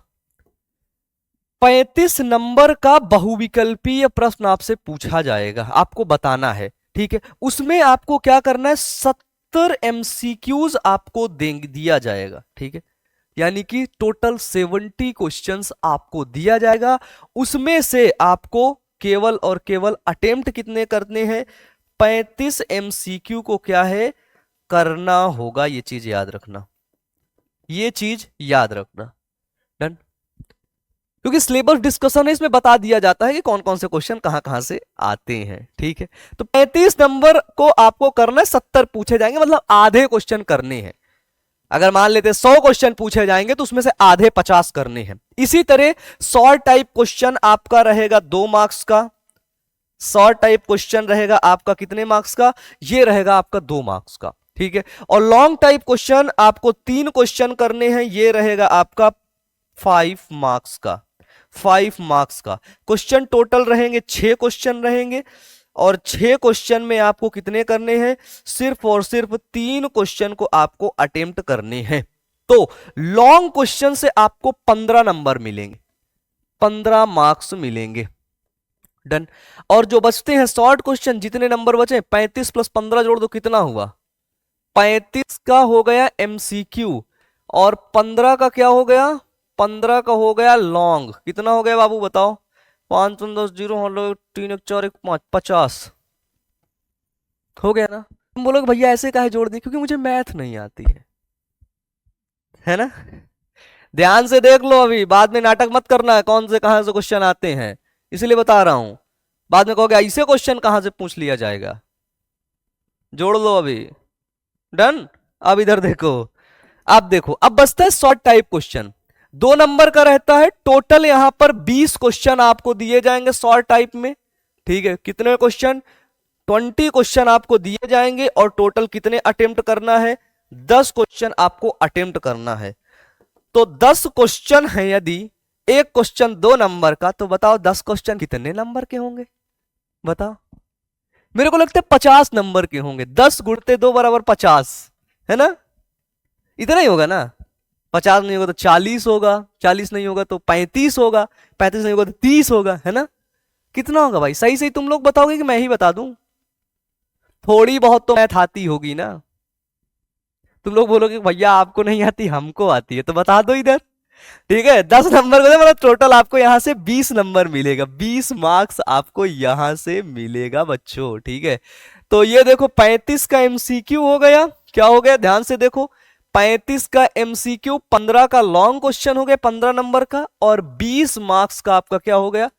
35 नंबर का बहुविकल्पीय प्रश्न आपसे पूछा जाएगा, आपको बताना है। ठीक है? उसमें आपको क्या करना है, 70 एमसीक्यूज आपको दिया जाएगा। ठीक है? यानी कि टोटल 70 क्वेश्चंस आपको दिया जाएगा। उसमें से आपको केवल और केवल अटेम्प्ट कितने करने हैं, 35 एमसीक्यू को क्या है, करना होगा। ये चीज याद रखना, ये चीज याद रखना। डन? क्योंकि सिलेबस डिस्कशन है, इसमें बता दिया जाता है कि कौन कौन से क्वेश्चन कहां से आते हैं। ठीक है? तो 35 नंबर को आपको करना है, 70 पूछे जाएंगे, मतलब आधे क्वेश्चन करने हैं। अगर मान लेते 100 क्वेश्चन पूछे जाएंगे तो उसमें से आधे 50 करने हैं। इसी तरह शॉर्ट टाइप क्वेश्चन आपका रहेगा 2 मार्क्स का। शॉर्ट टाइप क्वेश्चन रहेगा आपका कितने मार्क्स का, ये रहेगा आपका 2 मार्क्स का। ठीक है? और लॉन्ग टाइप क्वेश्चन आपको 3 क्वेश्चन करने हैं, ये रहेगा आपका 5 मार्क्स का। 5 मार्क्स का क्वेश्चन टोटल रहेंगे, 6 क्वेश्चन रहेंगे, और 6 क्वेश्चन में आपको कितने करने हैं, सिर्फ और सिर्फ 3 क्वेश्चन को आपको अटेम्प्ट करने हैं। तो लॉन्ग क्वेश्चन से आपको 15 नंबर मिलेंगे, 15 मार्क्स मिलेंगे। डन? और जो बचते हैं शॉर्ट क्वेश्चन, जितने नंबर बचे, 35 प्लस 15 जोड़ दो, कितना हुआ, 35 का हो गया एमसीक्यू, और 15 का क्या हो गया, 15 का हो गया लॉन्ग। कितना हो गया बाबू बताओ, 5 10 0 3 1 4 1 5, 50 हो गया ना? तुम बोलोगे भैया ऐसे काहे जोड़ दी, क्योंकि मुझे मैथ नहीं आती है ना? ध्यान से देख लो, अभी बाद में नाटक मत करना है कौन से कहां से क्वेश्चन आते हैं, इसलिए बता रहा हूं। बाद में कहोगे ऐसे क्वेश्चन कहां से पूछ लिया जाएगा, जोड़ लो अभी। डन? अब इधर देखो, अब देखो, अब बचता है शॉर्ट टाइप क्वेश्चन। 2 नंबर का रहता है, टोटल यहां पर 20 क्वेश्चन आपको दिए जाएंगे शॉर्ट टाइप में। ठीक है? कितने क्वेश्चन, 20 क्वेश्चन आपको दिए जाएंगे, और टोटल कितने अटेम्प्ट करना है, 10 क्वेश्चन आपको अटेम्प्ट करना है। तो 10 क्वेश्चन है, यदि एक क्वेश्चन 2 नंबर का, तो बताओ 10 क्वेश्चन कितने नंबर के होंगे, बताओ। मेरे को लगता है 50 नंबर के होंगे, 10 गुणते 2 बराबर 50, है ना? इतना ही होगा ना? 50 नहीं होगा तो 40 होगा, 40 नहीं होगा तो 35 होगा, 35 नहीं होगा तो 30 होगा, है ना? कितना होगा भाई, सही सही तुम लोग बताओगे कि मैं ही बता दूं? थोड़ी बहुत तो मैथ आती होगी ना? तुम लोग बोलोगे भैया आपको नहीं आती, हमको आती है, तो बता दो इधर। ठीक है? 10 नंबर को मतलब टोटल आपको यहां से 20 नंबर मिलेगा, 20 मार्क्स आपको यहां से मिलेगा बच्चों। ठीक है? तो ये देखो 35 का एमसीक्यू हो गया, क्या हो गया, ध्यान से देखो, 35 का एमसीक्यू, 15 का लॉन्ग क्वेश्चन हो गया 15 नंबर का, और 20 मार्क्स का आपका क्या हो गया,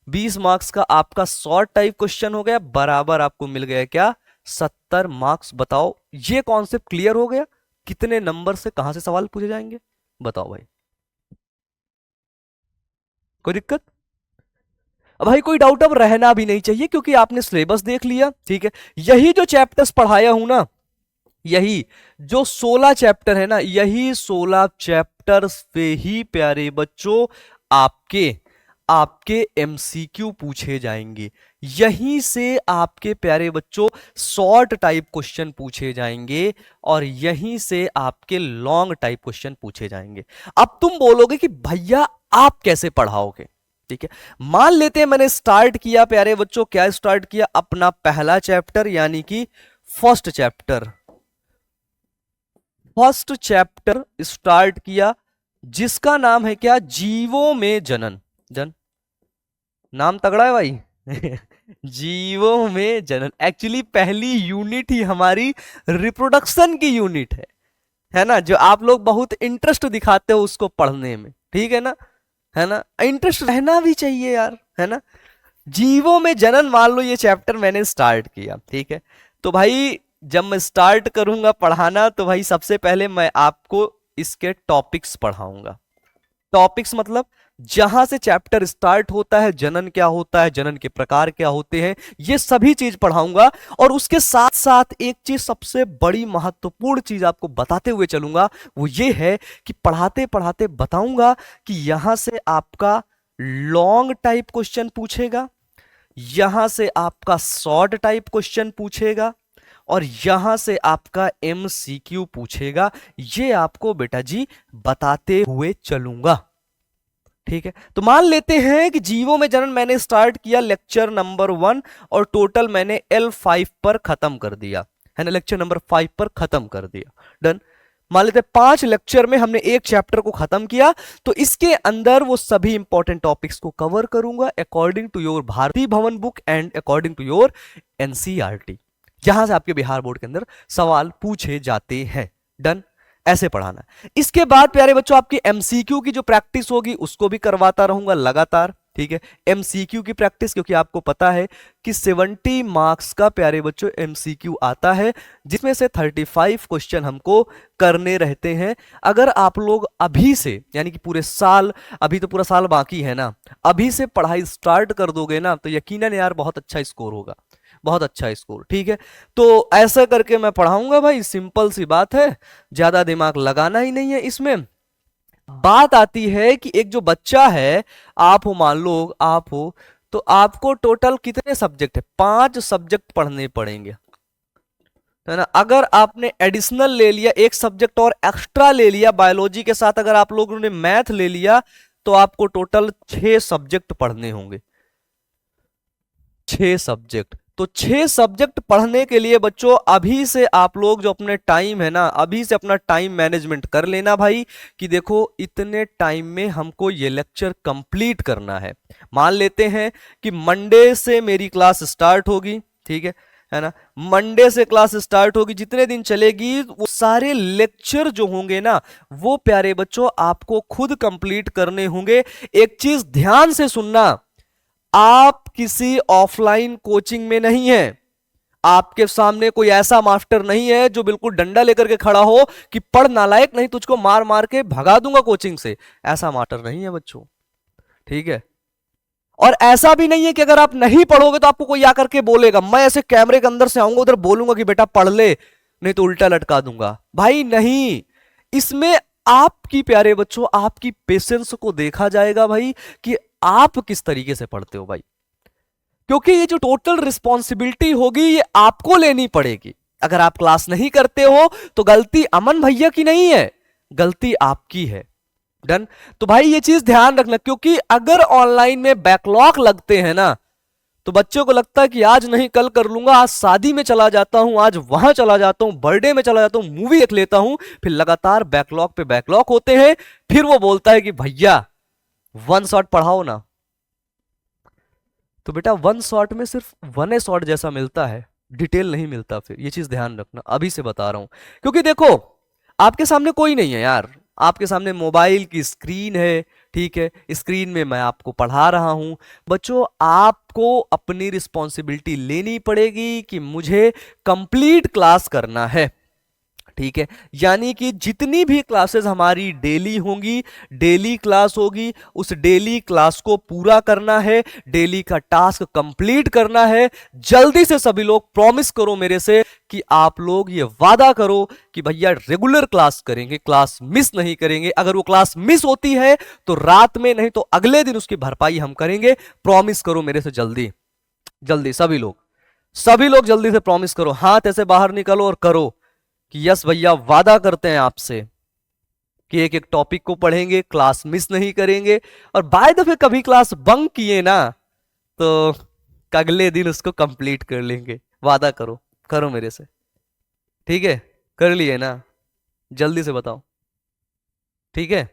20 मार्क्स का आपका शॉर्ट टाइप क्वेश्चन हो गया, बराबर आपको मिल गया क्या, 70 मार्क्स। बताओ ये कॉन्सेप्ट क्लियर हो गया, कितने नंबर से कहां से सवाल पूछे जाएंगे, बताओ भाई, कोई दिक्कत? अब भाई कोई डाउट अब रहना भी नहीं चाहिए, क्योंकि आपने सिलेबस देख लिया। ठीक है? यही जो चैप्टर्स पढ़ाया हूं ना, यही जो 16 चैप्टर है ना, यही 16 चैप्टर्स पे ही प्यारे बच्चों आपके आपके एमसीक्यू पूछे जाएंगे। यहीं से आपके प्यारे बच्चों शॉर्ट टाइप क्वेश्चन पूछे जाएंगे, और यहीं से आपके लॉन्ग टाइप क्वेश्चन पूछे जाएंगे। अब तुम बोलोगे कि भैया आप कैसे पढ़ाओगे? ठीक है? मान लेते हैं मैंने स्टार्ट किया प्यारे बच्चों, क्या स्टार्ट किया, अपना पहला चैप्टर, यानी कि first chapter, first chapter start किया, जिसका नाम है क्या, जीवों में जनन। जन नाम तगड़ा है भाई जीवों में जनन। एक्चुअली पहली यूनिट ही हमारी रिप्रोडक्शन की यूनिट है ना, जो आप लोग बहुत इंटरेस्ट दिखाते हो उसको पढ़ने में। ठीक है ना? है ना? इंटरेस्ट रहना भी चाहिए यार, है ना? जीवों में जनन, मान लो ये चैप्टर मैंने स्टार्ट किया, ठीक है, तो भाई जब मैं स्टार्ट करूंगा पढ़ाना तो भाई सबसे पहले मैं आपको इसके टॉपिक्स पढ़ाऊंगा। टॉपिक्स मतलब जहां से चैप्टर स्टार्ट होता है, जनन क्या होता है, जनन के प्रकार क्या होते हैं, ये सभी चीज पढ़ाऊंगा। और उसके साथ साथ एक चीज, सबसे बड़ी महत्वपूर्ण चीज आपको बताते हुए चलूंगा, वो ये है कि पढ़ाते पढ़ाते बताऊंगा कि यहां से आपका लॉन्ग टाइप क्वेश्चन पूछेगा, यहां से आपका शॉर्ट टाइप क्वेश्चन पूछेगा, और यहां से आपका एमसीक्यू पूछेगा। ये आपको बेटा जी बताते हुए चलूंगा, ठीक है। तो मान लेते हैं कि जीवों में जनन मैंने स्टार्ट किया लेक्चर नंबर 1 और टोटल मैंने L5 पर खत्म कर दिया, है ना, लेक्चर नंबर 5 पर खत्म कर दिया, डन। मान लेते हैं 5 लेक्चर में हमने एक चैप्टर को खत्म किया, तो इसके अंदर वो सभी इंपॉर्टेंट टॉपिक्स को कवर करूंगा according to your Bharati Bhawan book and according to your NCERT, जहां से आपके बिहार बोर्ड के अंदर सवाल पूछे जाते हैं, डन। ऐसे पढ़ाना। इसके बाद प्यारे बच्चों आपकी एमसीक्यू की जो प्रैक्टिस होगी उसको भी करवाता रहूंगा लगातार, ठीक है। एमसीक्यू की प्रैक्टिस, क्योंकि आपको पता है कि 70 मार्क्स का प्यारे बच्चों एमसीक्यू आता है, जिसमें से 35 क्वेश्चन हमको करने रहते हैं। अगर आप लोग अभी से, यानी कि पूरे साल, अभी तो पूरा साल बाकी है ना, अभी से पढ़ाई स्टार्ट कर दोगे ना, तो यकीनन यार बहुत अच्छा स्कोर होगा, बहुत अच्छा स्कोर, ठीक है। तो ऐसा करके मैं पढ़ाऊंगा भाई, सिंपल सी बात है, ज्यादा दिमाग लगाना ही नहीं है इसमें। बात आती है कि एक जो बच्चा है, आप हो, मान लो आप हो, तो आपको टोटल कितने सब्जेक्ट है, 5 सब्जेक्ट पढ़ने पड़ेंगे, है ना। अगर आपने एडिशनल ले लिया, एक सब्जेक्ट और एक्स्ट्रा ले लिया बायोलॉजी के साथ, अगर आप लोगों ने मैथ ले लिया, तो आपको टोटल 6 सब्जेक्ट पढ़ने होंगे, 6 सब्जेक्ट। तो 6 सब्जेक्ट पढ़ने के लिए बच्चों अभी से आप लोग जो अपने टाइम है ना, अभी से अपना टाइम मैनेजमेंट कर लेना भाई, कि देखो इतने टाइम में हमको ये लेक्चर कंप्लीट करना है। मान लेते हैं कि मंडे से मेरी क्लास स्टार्ट होगी, ठीक है ना, मंडे से क्लास स्टार्ट होगी, जितने दिन चलेगी वो सारे लेक्चर जो होंगे ना, वो प्यारे बच्चों आपको खुद कंप्लीट करने होंगे। एक चीज ध्यान से सुनना, आप किसी ऑफलाइन कोचिंग में नहीं है, आपके सामने कोई ऐसा मास्टर नहीं है जो बिल्कुल डंडा लेकर के खड़ा हो कि पढ़ नालायक, नहीं तुझको मार मार के भगा दूंगा कोचिंग से, ऐसा मास्टर नहीं है बच्चों, ठीक है। और ऐसा भी नहीं है कि अगर आप नहीं पढ़ोगे तो आपको कोई आकर के बोलेगा, मैं ऐसे कैमरे के अंदर से आऊंगा उधर बोलूंगा कि बेटा पढ़ ले, नहीं तो उल्टा लटका दूंगा, भाई नहीं। इसमें आपकी प्यारे बच्चों आपकी पेशेंस को देखा जाएगा भाई, कि आप किस तरीके से पढ़ते हो भाई, क्योंकि ये जो टोटल रिस्पॉन्सिबिलिटी होगी ये आपको लेनी पड़ेगी। अगर आप क्लास नहीं करते हो तो गलती अमन भैया की नहीं है, गलती आपकी है, डन। तो भाई ये चीज ध्यान रखना, क्योंकि अगर ऑनलाइन में बैकलॉग लगते हैं ना, तो बच्चों को लगता है कि आज नहीं कल कर लूंगा, आज शादी में चला जाता हूं, आज वहां चला जाता हूं, बर्थडे में चला जाता हूं, मूवी देख लेता हूं, फिर लगातार बैकलॉग पे बैकलॉग होते हैं। फिर वो बोलता है कि भैया वन शॉट पढ़ाओ ना, तो बेटा वन शॉट में सिर्फ वन ए शॉट जैसा मिलता है, डिटेल नहीं मिलता। फिर ये चीज ध्यान रखना, अभी से बता रहा हूं, क्योंकि देखो आपके सामने कोई नहीं है यार, आपके सामने मोबाइल की स्क्रीन है, ठीक है, स्क्रीन में मैं आपको पढ़ा रहा हूं। बच्चों आपको अपनी रिस्पॉन्सिबिलिटी लेनी पड़ेगी कि मुझे कंप्लीट क्लास करना है, ठीक है। यानी कि जितनी भी क्लासेस हमारी डेली होंगी, डेली क्लास होगी, उस डेली क्लास को पूरा करना है, डेली का टास्क कंप्लीट करना है। जल्दी से सभी लोग प्रॉमिस करो मेरे से कि आप लोग ये वादा करो कि भैया रेगुलर क्लास करेंगे, क्लास मिस नहीं करेंगे। अगर वो क्लास मिस होती है तो रात में, नहीं तो अगले दिन उसकी भरपाई हम करेंगे। प्रॉमिस करो मेरे से जल्दी जल्दी, सभी लोग जल्दी से प्रॉमिस करो, हाथ ऐसे बाहर निकालो और करो कि यस भैया वादा करते हैं आपसे कि एक एक टॉपिक को पढ़ेंगे, क्लास मिस नहीं करेंगे। और बाय द वे कभी क्लास बंक किए ना तो अगले दिन उसको कंप्लीट कर लेंगे, वादा करो, करो मेरे से, ठीक है। कर लिए ना, जल्दी से बताओ, ठीक है,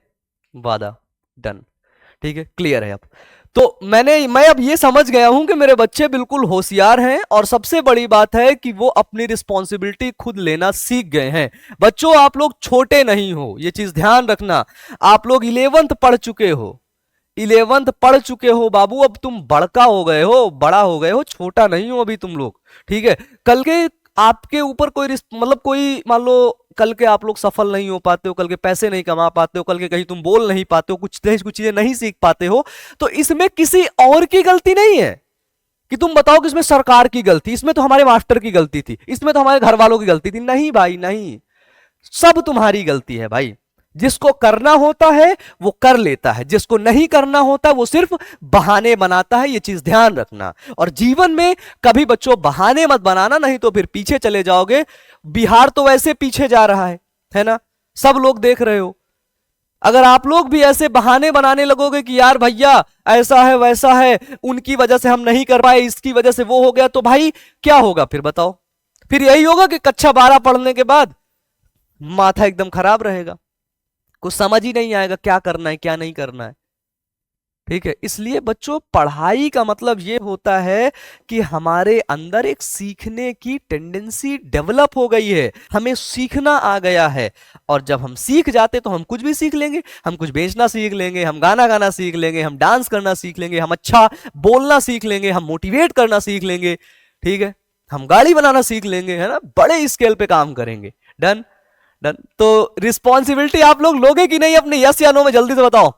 वादा, डन, ठीक है, क्लियर है अब। तो मैं अब ये समझ गया हूं कि मेरे बच्चे बिल्कुल होशियार हैं, और सबसे बड़ी बात है कि वो अपनी रिस्पॉन्सिबिलिटी खुद लेना सीख गए हैं। बच्चों आप लोग छोटे नहीं हो, ये चीज ध्यान रखना। आप लोग 11th पढ़ चुके हो, 11th पढ़ चुके हो बाबू, अब तुम बड़का हो गए हो, बड़ा हो गए हो, छोटा नहीं हो अभी तुम लोग, ठीक है। कल के आपके ऊपर कोई मतलब कोई मान लो कल के आप लोग सफल नहीं हो पाते हो, कल के पैसे नहीं कमा पाते हो, कल के कहीं तुम बोल नहीं पाते हो, कुछ चीजें नहीं सीख पाते हो, तो इसमें किसी और की गलती नहीं है कि तुम बताओ कि इसमें सरकार की गलती, इसमें तो हमारे मास्टर की गलती थी, इसमें तो हमारे घर वालों की गलती थी। नहीं भाई नहीं, सब तुम्हारी गलती है भाई। जिसको करना होता है वो कर लेता है, जिसको नहीं करना होता वो सिर्फ बहाने बनाता है, ये चीज ध्यान रखना। और जीवन में कभी बच्चों बहाने मत बनाना, नहीं तो फिर पीछे चले जाओगे। बिहार तो वैसे पीछे जा रहा है ना, सब लोग देख रहे हो। अगर आप लोग भी ऐसे बहाने बनाने लगोगे कि यार भैया ऐसा है वैसा है, उनकी वजह से हम नहीं कर पाए, इसकी वजह से वो हो गया, तो भाई क्या होगा फिर बताओ? फिर यही होगा कि कक्षा 12 पढ़ने के बाद माथा एकदम खराब रहेगा, कुछ समझ ही नहीं आएगा क्या करना है क्या नहीं करना है, ठीक है। इसलिए बच्चों पढ़ाई का मतलब ये होता है कि हमारे अंदर एक सीखने की टेंडेंसी डेवलप हो गई है, हमें सीखना आ गया है। और जब हम सीख जाते तो हम कुछ भी सीख लेंगे, हम कुछ बेचना सीख लेंगे, हम गाना गाना सीख लेंगे, हम डांस करना सीख लेंगे, हम अच्छा बोलना सीख लेंगे, हम मोटिवेट करना सीख लेंगे, ठीक है, हम गाड़ी बनाना सीख लेंगे, है ना, बड़े स्केल पे काम करेंगे। Done done. तो रिस्पॉन्सिबिलिटी आप लोग लोगे कि नहीं अपने, यस या नो में जल्दी से बताओ,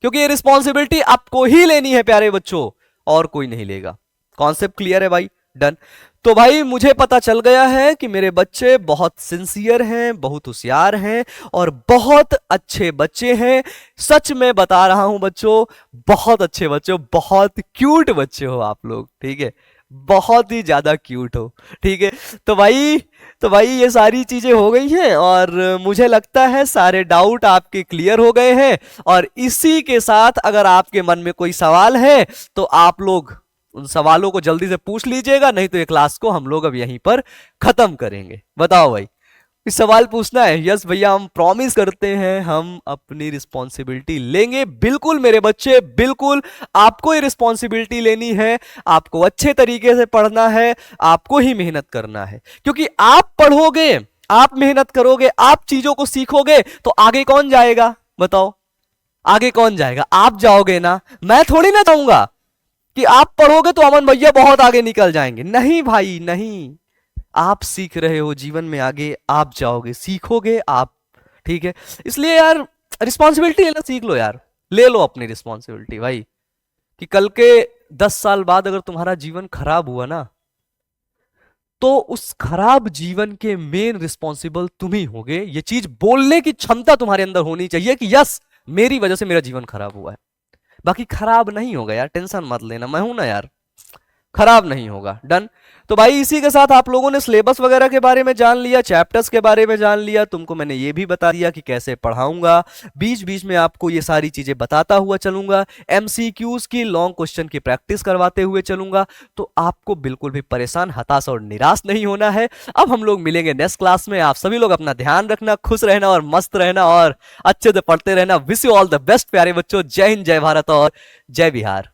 क्योंकि ये रिस्पॉन्सिबिलिटी आपको ही लेनी है प्यारे बच्चों, और कोई नहीं लेगा। कॉन्सेप्ट क्लियर है भाई? डन। तो भाई मुझे पता चल गया है कि मेरे बच्चे बहुत सिंसियर हैं, बहुत होशियार हैं और बहुत अच्छे बच्चे हैं। सच में बता रहा हूं बच्चों, बहुत अच्छे बच्चे, बहुत क्यूट बच्चे हो आप लोग, ठीक है, बहुत ही ज्यादा क्यूट हो, ठीक है। तो भाई ये सारी चीजें हो गई हैं और मुझे लगता है सारे डाउट आपके क्लियर हो गए हैं। और इसी के साथ अगर आपके मन में कोई सवाल है तो आप लोग उन सवालों को जल्दी से पूछ लीजिएगा, नहीं तो ये क्लास को हम लोग अब यहीं पर खत्म करेंगे। बताओ भाई, इस सवाल पूछना है? यस भैया, हम प्रॉमिस करते हैं हम अपनी रिस्पॉन्सिबिलिटी लेंगे। बिल्कुल मेरे बच्चे, बिल्कुल आपको ये रिस्पॉन्सिबिलिटी लेनी है, आपको अच्छे तरीके से पढ़ना है, आपको ही मेहनत करना है, क्योंकि आप पढ़ोगे, आप मेहनत करोगे, आप चीजों को सीखोगे तो आगे कौन जाएगा बताओ? आगे कौन जाएगा? आप जाओगे ना, मैं थोड़ी ना जाऊंगा कि आप पढ़ोगे तो अमन भैया बहुत आगे निकल जाएंगे। नहीं भाई नहीं, आप सीख रहे हो, जीवन में आगे आप जाओगे, सीखोगे आप, ठीक है। इसलिए यार रिस्पॉन्सिबिलिटी लेना सीख लो यार, ले लो अपनी रिस्पॉन्सिबिलिटी भाई, कि कल के 10 साल बाद अगर तुम्हारा जीवन खराब हुआ ना, तो उस खराब जीवन के मेन रिस्पॉन्सिबल तुम ही होगे। ये चीज बोलने की क्षमता तुम्हारे अंदर होनी चाहिए कि यस मेरी वजह से मेरा जीवन खराब हुआ है। बाकी खराब नहीं होगा यार, टेंशन मत लेना, मैं हूं ना यार, खराब नहीं होगा। डन। तो भाई इसी के साथ आप लोगों ने सिलेबस वगैरह के बारे में जान लिया, चैप्टर्स के बारे में जान लिया, तुमको मैंने ये भी बता दिया कि कैसे पढ़ाऊंगा, बीच बीच में आपको ये सारी चीजें बताता हुआ चलूंगा, एमसीक्यूज की लॉन्ग क्वेश्चन की प्रैक्टिस करवाते हुए चलूंगा। तो आपको बिल्कुल भी परेशान, हताश और निराश नहीं होना है। अब हम लोग मिलेंगे नेक्स्ट क्लास में। आप सभी लोग अपना ध्यान रखना, खुश रहना और मस्त रहना और अच्छे से पढ़ते रहना। Wish you all the best प्यारे बच्चों। जय हिंद, जय भारत और जय बिहार।